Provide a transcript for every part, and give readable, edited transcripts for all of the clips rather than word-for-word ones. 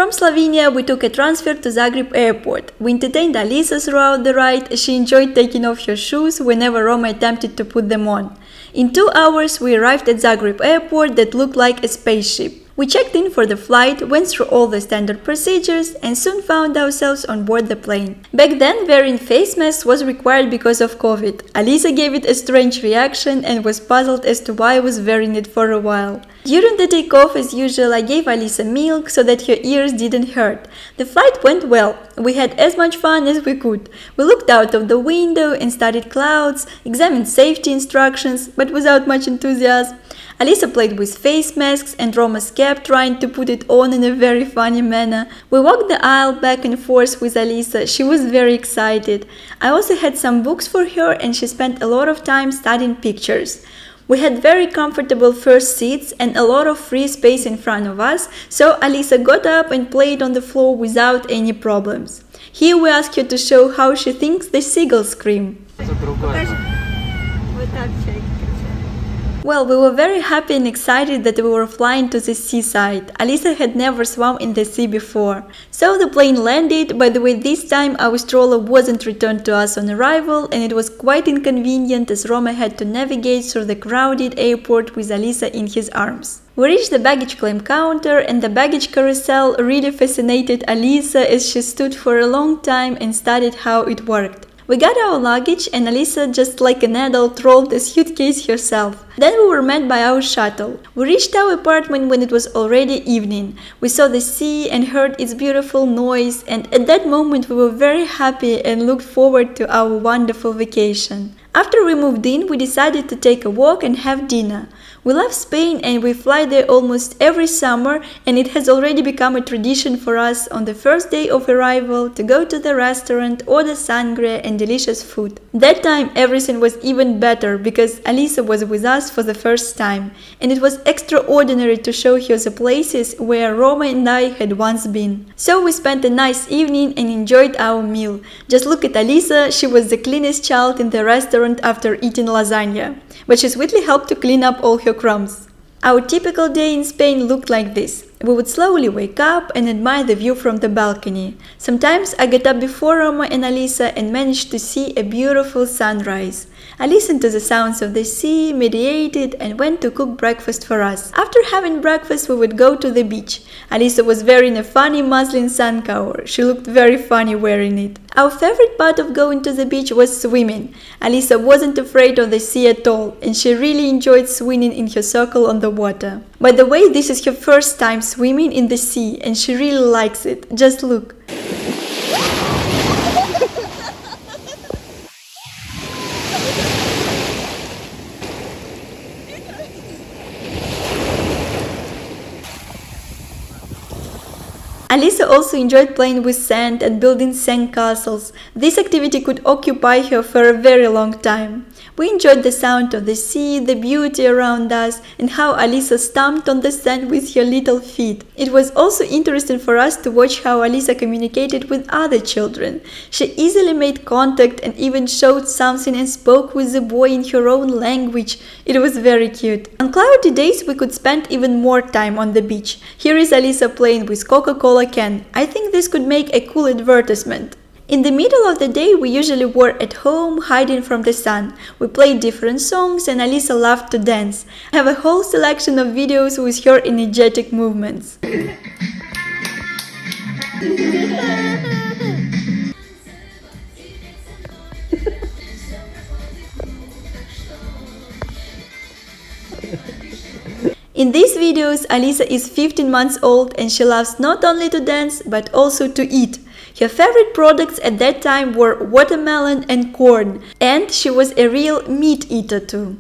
From Slovenia, we took a transfer to Zagreb airport. We entertained Alisa throughout the ride. She enjoyed taking off her shoes whenever Roma attempted to put them on. In 2 hours, we arrived at Zagreb airport that looked like a spaceship. We checked in for the flight, went through all the standard procedures, and soon found ourselves on board the plane. Back then, wearing face masks was required because of COVID. Alisa gave it a strange reaction and was puzzled as to why I was wearing it for a while. During the takeoff, as usual, I gave Alisa milk so that her ears didn't hurt. The flight went well. We had as much fun as we could. We looked out of the window and studied clouds, examined safety instructions, but without much enthusiasm. Alisa played with face masks and Roma kept trying to put it on in a very funny manner. We walked the aisle back and forth with Alisa. She was very excited. I also had some books for her and she spent a lot of time studying pictures. We had very comfortable first seats and a lot of free space in front of us, so Alisa got up and played on the floor without any problems. Here we ask her to show how she thinks the seagulls scream. Well, we were very happy and excited that we were flying to the seaside. Alisa had never swum in the sea before. So the plane landed. By the way, this time our stroller wasn't returned to us on arrival, and it was quite inconvenient as Roma had to navigate through the crowded airport with Alisa in his arms. We reached the baggage claim counter, and the baggage carousel really fascinated Alisa as she stood for a long time and studied how it worked. We got our luggage and Alisa, just like an adult, rolled a suitcase herself. Then we were met by our shuttle. We reached our apartment when it was already evening. We saw the sea and heard its beautiful noise, and at that moment we were very happy and looked forward to our wonderful vacation. After we moved in, we decided to take a walk and have dinner. We love Spain and we fly there almost every summer, and it has already become a tradition for us on the first day of arrival to go to the restaurant, order sangria and delicious food. That time everything was even better because Alisa was with us for the first time, and it was extraordinary to show her the places where Roma and I had once been. So we spent a nice evening and enjoyed our meal. Just look at Alisa, she was the cleanest child in the restaurant after eating lasagna, but she sweetly helped to clean up all her crumbs. Our typical day in Spain looked like this. We would slowly wake up and admire the view from the balcony. Sometimes I get up before Roma and Alisa and manage to see a beautiful sunrise. I listened to the sounds of the sea, meditated, and went to cook breakfast for us. After having breakfast, we would go to the beach. Alisa was wearing a funny muslin sun cover. She looked very funny wearing it. Our favorite part of going to the beach was swimming. Alisa wasn't afraid of the sea at all, and she really enjoyed swimming in her circle on the water. By the way, this is her first time swimming in the sea, and she really likes it. Just look. Alisa also enjoyed playing with sand and building sand castles. This activity could occupy her for a very long time. We enjoyed the sound of the sea, the beauty around us, and how Alisa stomped on the sand with her little feet. It was also interesting for us to watch how Alisa communicated with other children. She easily made contact and even showed something and spoke with the boy in her own language. It was very cute. On cloudy days we could spend even more time on the beach. Here is Alisa playing with Coca-Cola can. I think this could make a cool advertisement. In the middle of the day, we usually were at home, hiding from the sun. We played different songs and Alisa loved to dance. I have a whole selection of videos with her energetic movements. In these videos, Alisa is 15 months old and she loves not only to dance but also to eat. Her favorite products at that time were watermelon and corn, and she was a real meat eater too.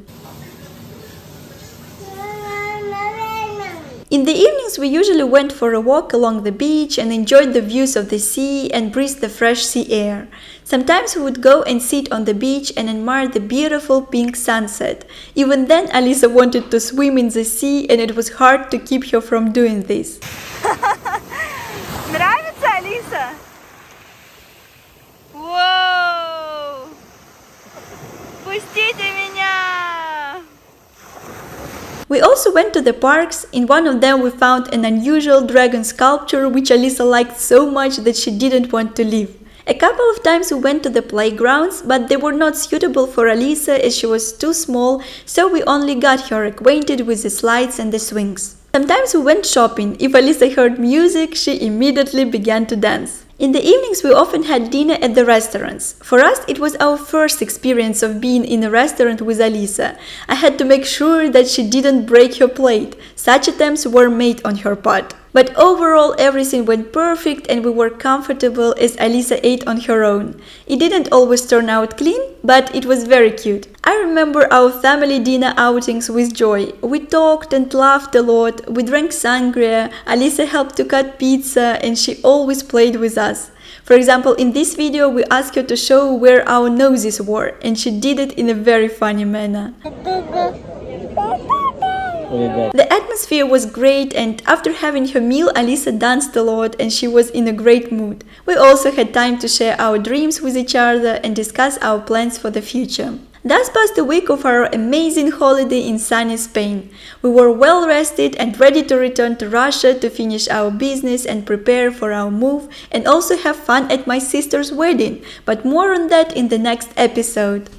In the evenings we usually went for a walk along the beach and enjoyed the views of the sea and breathed the fresh sea air. Sometimes we would go and sit on the beach and admire the beautiful pink sunset. Even then Alisa wanted to swim in the sea and it was hard to keep her from doing this. Нравится, Алиса? Воу! Пустите меня! We also went to the parks. In one of them we found an unusual dragon sculpture which Alisa liked so much that she didn't want to leave. A couple of times we went to the playgrounds, but they were not suitable for Alisa as she was too small, so we only got her acquainted with the slides and the swings. Sometimes we went shopping. If Alisa heard music, she immediately began to dance. In the evenings we often had dinner at the restaurants. For us it was our first experience of being in a restaurant with Alisa. I had to make sure that she didn't break her plate. Such attempts were made on her part. But overall everything went perfect and we were comfortable as Alisa ate on her own. It didn't always turn out clean, but it was very cute. I remember our family dinner outings with joy. We talked and laughed a lot, we drank sangria, Alisa helped to cut pizza and she always played with us. For example, in this video we asked her to show where our noses were and she did it in a very funny manner. The atmosphere was great and after having her meal Alisa danced a lot and she was in a great mood. We also had time to share our dreams with each other and discuss our plans for the future. Thus passed a week of our amazing holiday in sunny Spain. We were well rested and ready to return to Russia to finish our business and prepare for our move and also have fun at my sister's wedding, but more on that in the next episode.